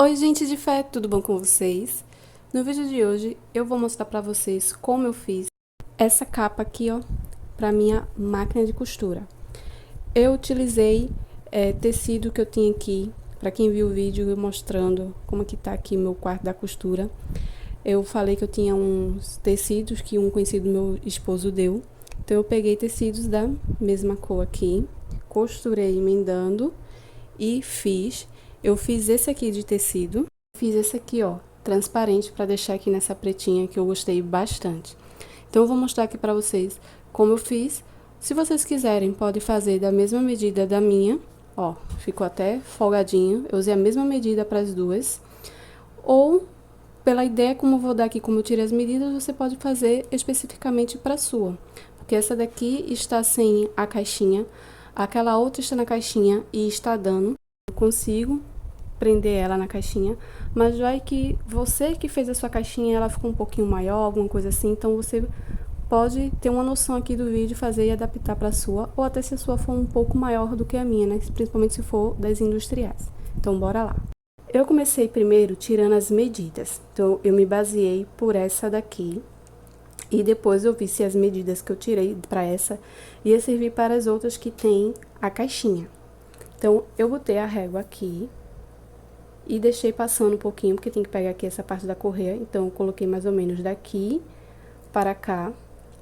Oi, gente de fé, tudo bom com vocês? No vídeo de hoje eu vou mostrar pra vocês como eu fiz essa capa aqui, ó, pra minha máquina de costura. Eu utilizei tecido que eu tinha aqui, pra quem viu o vídeo eu mostrando como que tá aqui meu quarto da costura. Eu falei que eu tinha uns tecidos que um conhecido meu esposo deu, então eu peguei tecidos da mesma cor aqui, costurei emendando e fiz. Eu fiz esse aqui de tecido, fiz esse aqui, ó, transparente para deixar aqui nessa pretinha que eu gostei bastante. Então eu vou mostrar aqui para vocês como eu fiz. Se vocês quiserem, pode fazer da mesma medida da minha, ó, ficou até folgadinho. Eu usei a mesma medida para as duas. Ou pela ideia como eu vou dar aqui, como eu tirei as medidas, você pode fazer especificamente para a sua. Porque essa daqui está sem a caixinha, aquela outra está na caixinha e está dando. Eu consigo prender ela na caixinha, mas vai que você que fez a sua caixinha, ela ficou um pouquinho maior, alguma coisa assim, então você pode ter uma noção aqui do vídeo, fazer e adaptar para a sua, ou até se a sua for um pouco maior do que a minha, né? Principalmente se for das industriais. Então, bora lá. Eu comecei primeiro tirando as medidas, então eu me baseei por essa daqui, e depois eu vi se as medidas que eu tirei para essa ia servir para as outras que tem a caixinha. Então, eu botei a régua aqui e deixei passando um pouquinho, porque tem que pegar aqui essa parte da correia. Então, eu coloquei mais ou menos daqui para cá,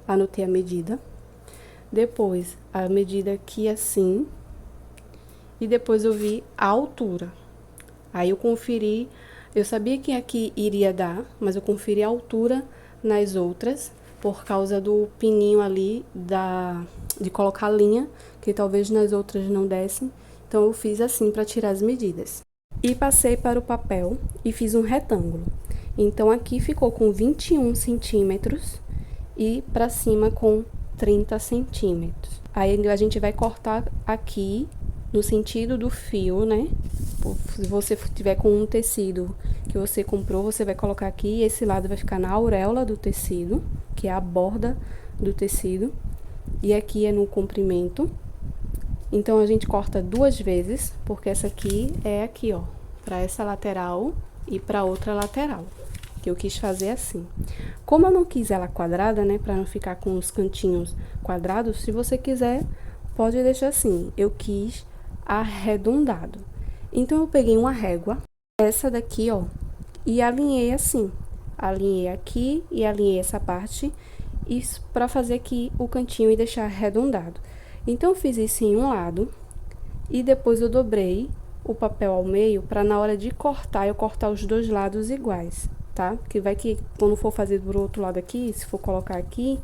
anotei a medida. Depois, a medida aqui assim. E depois eu vi a altura. Aí eu conferi, eu sabia que aqui iria dar, mas eu conferi a altura nas outras, por causa do pininho ali de colocar a linha, que talvez nas outras não dessem. Então, eu fiz assim para tirar as medidas. E passei para o papel e fiz um retângulo. Então, aqui ficou com 21 centímetros e para cima com 30 centímetros. Aí, a gente vai cortar aqui no sentido do fio, né? Se você tiver com um tecido que você comprou, você vai colocar aqui. Esse lado vai ficar na auréola do tecido, que é a borda do tecido. E aqui é no comprimento. Então, a gente corta duas vezes, porque essa aqui é aqui, ó, para essa lateral e para outra lateral, que eu quis fazer assim. Como eu não quis ela quadrada, né, para não ficar com os cantinhos quadrados, se você quiser, pode deixar assim. Eu quis arredondado. Então, eu peguei uma régua, essa daqui, ó, e alinhei assim. Alinhei aqui e alinhei essa parte, isso para fazer aqui o cantinho e deixar arredondado. Então, eu fiz isso em um lado e depois eu dobrei o papel ao meio para na hora de cortar, eu cortar os dois lados iguais, tá? Porque vai que quando for fazer do outro lado aqui, se for colocar aqui,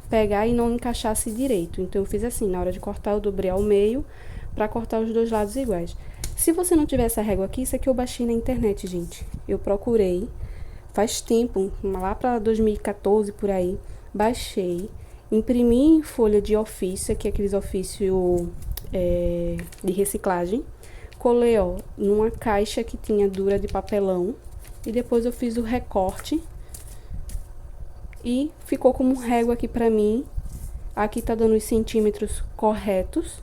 pegar e não encaixasse direito. Então, eu fiz assim, na hora de cortar eu dobrei ao meio para cortar os dois lados iguais. Se você não tiver essa régua aqui, isso aqui eu baixei na internet, gente. Eu procurei, faz tempo, lá para 2014 por aí, baixei. Imprimi em folha de ofício, aqui aqueles ofícios de reciclagem. Colei, ó, numa caixa que tinha dura de papelão. E depois eu fiz o recorte. E ficou como régua aqui pra mim. Aqui tá dando os centímetros corretos.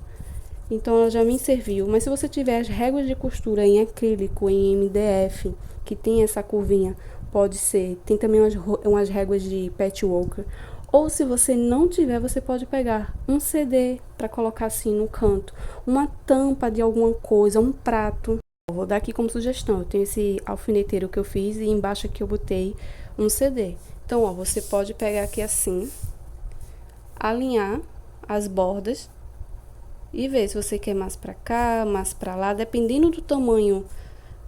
Então, ela já me serviu. Mas se você tiver as réguas de costura em acrílico, em MDF, que tem essa curvinha, pode ser. Tem também umas réguas de patchwork. Ou se você não tiver, você pode pegar um CD para colocar assim no canto, uma tampa de alguma coisa, um prato. Vou dar aqui como sugestão, eu tenho esse alfineteiro que eu fiz e embaixo aqui eu botei um CD. Então, ó, você pode pegar aqui assim, alinhar as bordas e ver se você quer mais para cá, mais para lá, dependendo do tamanho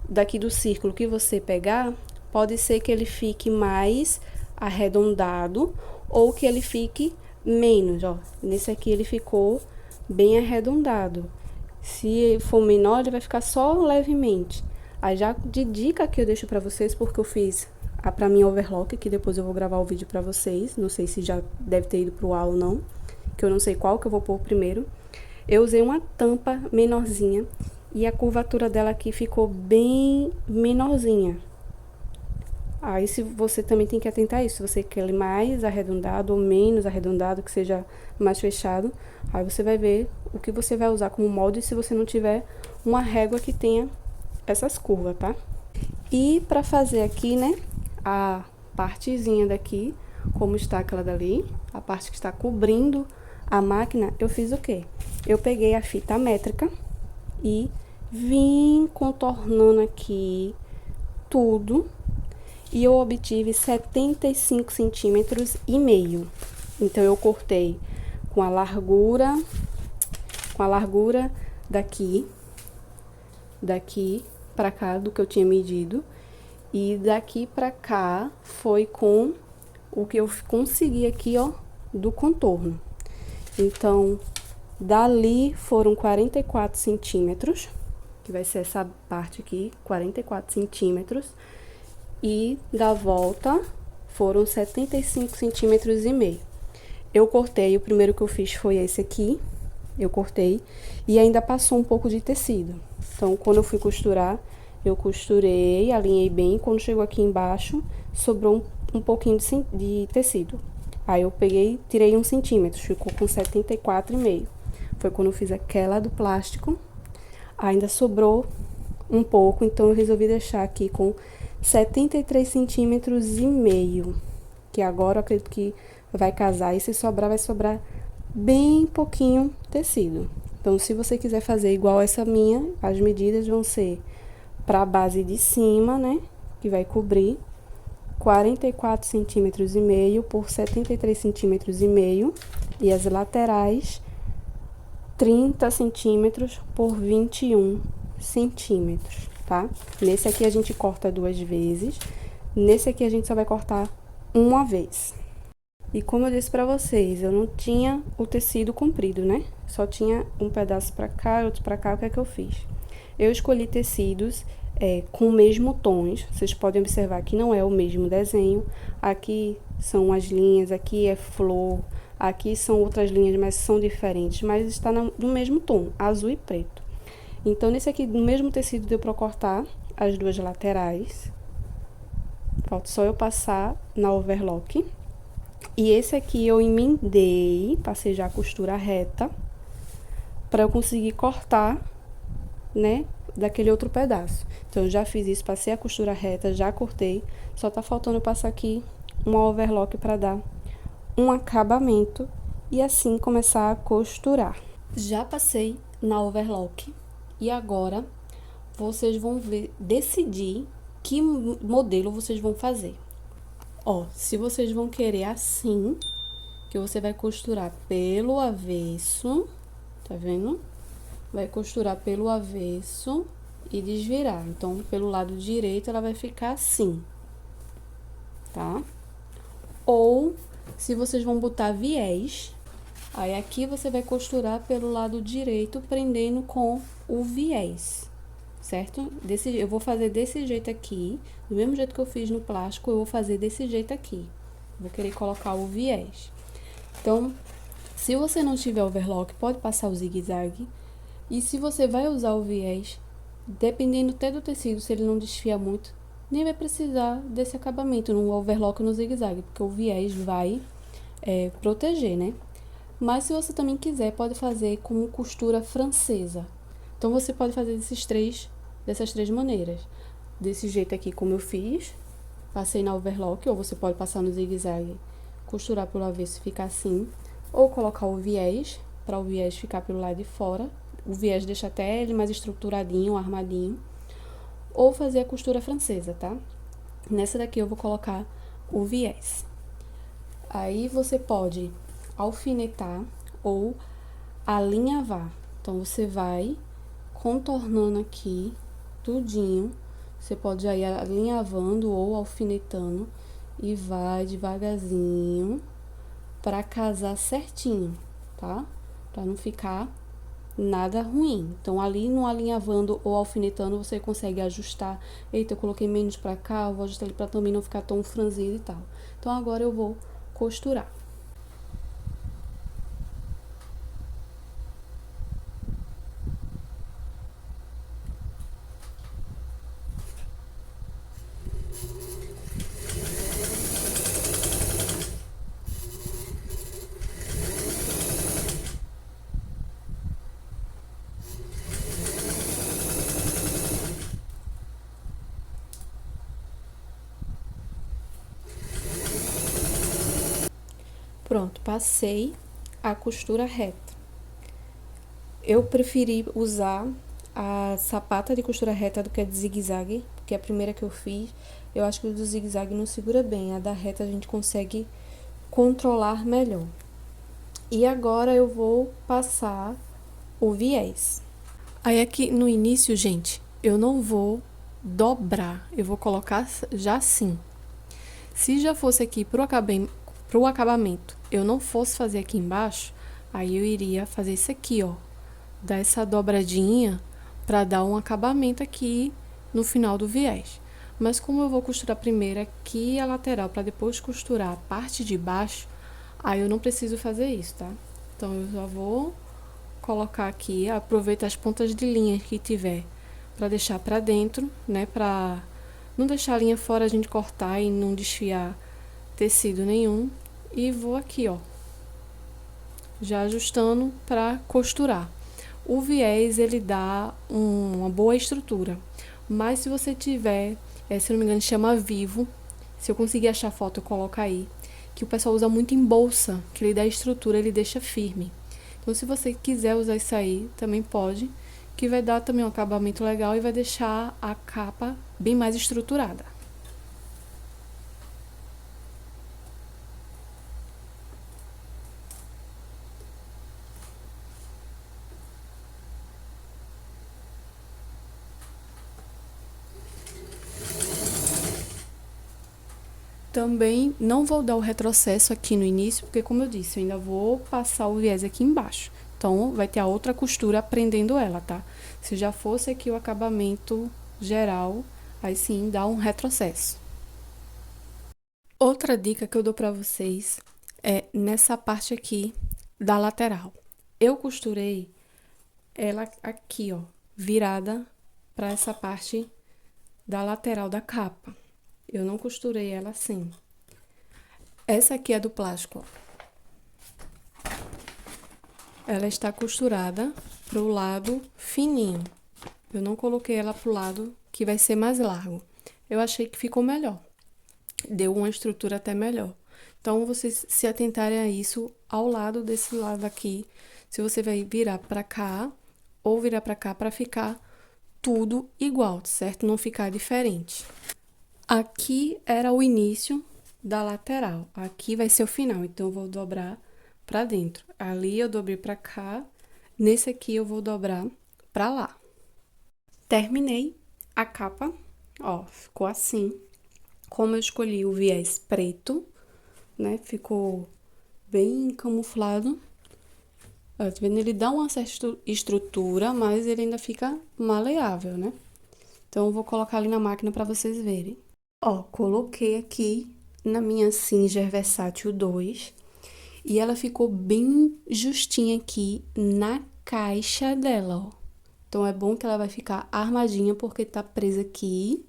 daqui do círculo que você pegar, pode ser que ele fique mais arredondado ou que ele fique menos, ó. Nesse aqui ele ficou bem arredondado. Se for menor, ele vai ficar só levemente. Aí já de dica que eu deixo pra vocês, porque eu fiz a pra mim overlock, que depois eu vou gravar o vídeo pra vocês. Não sei se já deve ter ido pro ar ou não, que eu não sei qual que eu vou pôr primeiro. Eu usei uma tampa menorzinha e a curvatura dela aqui ficou bem menorzinha. Aí, se você também tem que atentar a isso, se você quer ele mais arredondado ou menos arredondado, que seja mais fechado, aí você vai ver o que você vai usar como molde se você não tiver uma régua que tenha essas curvas, tá? E para fazer aqui, né, a partezinha daqui, como está aquela dali, a parte que está cobrindo a máquina, eu fiz o quê? Eu peguei a fita métrica e vim contornando aqui tudo e eu obtive 75 centímetros e meio. Então, eu cortei com a largura daqui pra cá, do que eu tinha medido, e daqui pra cá foi com o que eu consegui aqui, ó, do contorno. Então, dali foram 44 centímetros, que vai ser essa parte aqui, 44 centímetros, e da volta foram 75 centímetros e meio. Eu cortei, o primeiro que eu fiz foi esse aqui, eu cortei, e ainda passou um pouco de tecido. Então, quando eu fui costurar, eu costurei, alinhei bem, quando chegou aqui embaixo, sobrou um pouquinho de tecido. Aí eu peguei, tirei 1 centímetro, ficou com 74,5. Foi quando eu fiz aquela do plástico, ainda sobrou um pouco, então eu resolvi deixar aqui com 73 centímetros e meio, que agora eu acredito que vai casar, e se sobrar, vai sobrar bem pouquinho tecido. Então, se você quiser fazer igual essa minha, as medidas vão ser para a base de cima, né, que vai cobrir 44 centímetros e meio por 73 centímetros e meio, e as laterais 30 centímetros por 21 centímetros, tá? Nesse aqui a gente corta 2 vezes, nesse aqui a gente só vai cortar uma vez. E como eu disse pra vocês, eu não tinha o tecido comprido, né? Só tinha um pedaço pra cá e outro pra cá. O que é que eu fiz? Eu escolhi tecidos com o mesmo tons. Vocês podem observar que não é o mesmo desenho. Aqui são as linhas, aqui é flor, aqui são outras linhas, mas são diferentes. Mas está no mesmo tom, azul e preto. Então, nesse aqui, no mesmo tecido, deu pra cortar as duas laterais. Falta só eu passar na overlock. E esse aqui eu emendei, passei já a costura reta, para eu conseguir cortar, né, daquele outro pedaço. Então, eu já fiz isso, passei a costura reta, já cortei, só tá faltando eu passar aqui uma overlock para dar um acabamento e assim começar a costurar. Já passei na overlock e agora vocês vão decidir que modelo vocês vão fazer. Ó, se vocês vão querer assim, que você vai costurar pelo avesso, tá vendo? Vai costurar pelo avesso e desvirar. Então, pelo lado direito, ela vai ficar assim, tá? Ou, se vocês vão botar viés, aí aqui você vai costurar pelo lado direito, prendendo com o viés, certo? Eu vou fazer desse jeito aqui, do mesmo jeito que eu fiz no plástico, eu vou fazer desse jeito aqui. Vou querer colocar o viés. Então, se você não tiver overlock, pode passar o zigue-zague. E se você vai usar o viés, dependendo até do tecido, se ele não desfia muito, nem vai precisar desse acabamento no overlock ou no zigue-zague, porque o viés vai proteger, né? Mas se você também quiser, pode fazer com costura francesa. Então, você pode fazer dessas três maneiras. Desse jeito aqui, como eu fiz, passei na overlock, ou você pode passar no zigue-zague, costurar pelo avesso e ficar assim. Ou colocar o viés, para o viés ficar pelo lado de fora. O viés deixa até ele mais estruturadinho, armadinho. Ou fazer a costura francesa, tá? Nessa daqui eu vou colocar o viés. Aí, você pode alfinetar ou alinhavar. Então, você vai contornando aqui tudinho. Você pode ir alinhavando ou alfinetando e vai devagarzinho para casar certinho, tá? Para não ficar nada ruim. Então, ali no alinhavando ou alfinetando, você consegue ajustar. Eita, eu coloquei menos para cá, eu vou ajustar ali para também não ficar tão franzido e tal. Então, agora eu vou costurar. Pronto, passei a costura reta. Eu preferi usar a sapata de costura reta do que a de zigue-zague, porque a primeira que eu fiz, eu acho que o do zigue-zague não segura bem. A da reta a gente consegue controlar melhor. E agora eu vou passar o viés. Aí aqui no início, gente, eu não vou dobrar, eu vou colocar já assim. Se já fosse aqui pro acabamento, eu não fosse fazer aqui embaixo, aí eu iria fazer isso aqui, ó. Dar essa dobradinha para dar um acabamento aqui no final do viés. Mas como eu vou costurar primeiro aqui a lateral para depois costurar a parte de baixo, aí eu não preciso fazer isso, tá? Então eu já vou colocar aqui, aproveita as pontas de linha que tiver para deixar para dentro, né, para não deixar a linha fora, a gente cortar e não desfiar tecido nenhum. E vou aqui, ó, já ajustando para costurar. O viés, ele dá uma boa estrutura, mas se você tiver, se não me engano, chama Vivo, se eu conseguir achar foto, eu coloco aí, que o pessoal usa muito em bolsa, que ele dá estrutura, ele deixa firme. Então, se você quiser usar isso aí, também pode, que vai dar também um acabamento legal e vai deixar a capa bem mais estruturada. Também não vou dar o retrocesso aqui no início, porque como eu disse, eu ainda vou passar o viés aqui embaixo. Então, vai ter a outra costura prendendo ela, tá? Se já fosse aqui o acabamento geral, aí sim dá um retrocesso. Outra dica que eu dou pra vocês é nessa parte aqui da lateral. Eu costurei ela aqui, ó, virada pra essa parte da lateral da capa. Eu não costurei ela assim. Essa aqui é do plástico, ó. Ela está costurada pro lado fininho. Eu não coloquei ela pro lado que vai ser mais largo. Eu achei que ficou melhor. Deu uma estrutura até melhor. Então, vocês se atentarem a isso ao lado desse lado aqui. Se você vai virar pra cá ou virar pra cá pra ficar tudo igual, certo? Não ficar diferente. Aqui era o início da lateral. Aqui vai ser o final, então eu vou dobrar pra dentro. Ali eu dobrei pra cá, nesse aqui eu vou dobrar pra lá. Terminei a capa, ó, ficou assim. Como eu escolhi o viés preto, né, ficou bem camuflado. Ó, tá vendo? Ele dá uma certa estrutura, mas ele ainda fica maleável, né? Então, eu vou colocar ali na máquina pra vocês verem. Ó, coloquei aqui na minha Singer Versátil 2 e ela ficou bem justinha aqui na caixa dela, ó. Então, é bom que ela vai ficar armadinha porque tá presa aqui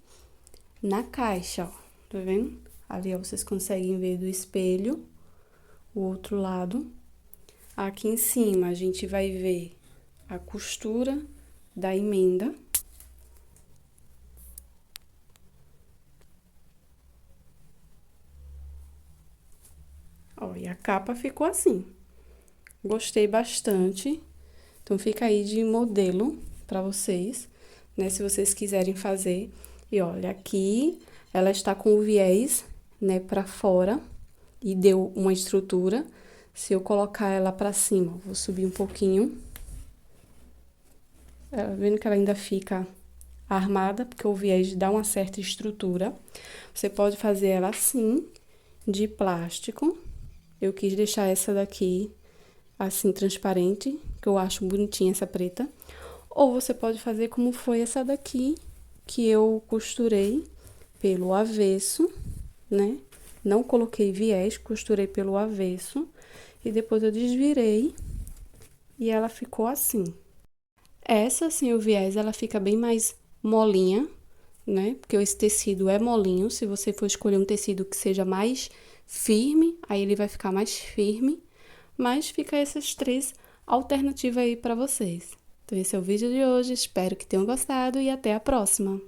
na caixa, ó. Tá vendo? Ali, ó, vocês conseguem ver do espelho o outro lado. Aqui em cima, a gente vai ver a costura da emenda. Ó, e a capa ficou assim. Gostei bastante. Então, fica aí de modelo pra vocês, né? Se vocês quiserem fazer. E olha, aqui ela está com o viés, né, pra fora e deu uma estrutura. Se eu colocar ela pra cima, vou subir um pouquinho. Vendo que ela ainda fica armada, porque o viés dá uma certa estrutura. Você pode fazer ela assim, de plástico. Eu quis deixar essa daqui assim, transparente, que eu acho bonitinha essa preta. Ou você pode fazer como foi essa daqui, que eu costurei pelo avesso, né? Não coloquei viés, costurei pelo avesso. E depois eu desvirei e ela ficou assim. Essa, assim, o viés, ela fica bem mais molinha, né? Porque esse tecido é molinho. Se você for escolher um tecido que seja mais firme, aí ele vai ficar mais firme. Mas fica essas três alternativas aí pra vocês. Então, esse é o vídeo de hoje. Espero que tenham gostado e até a próxima!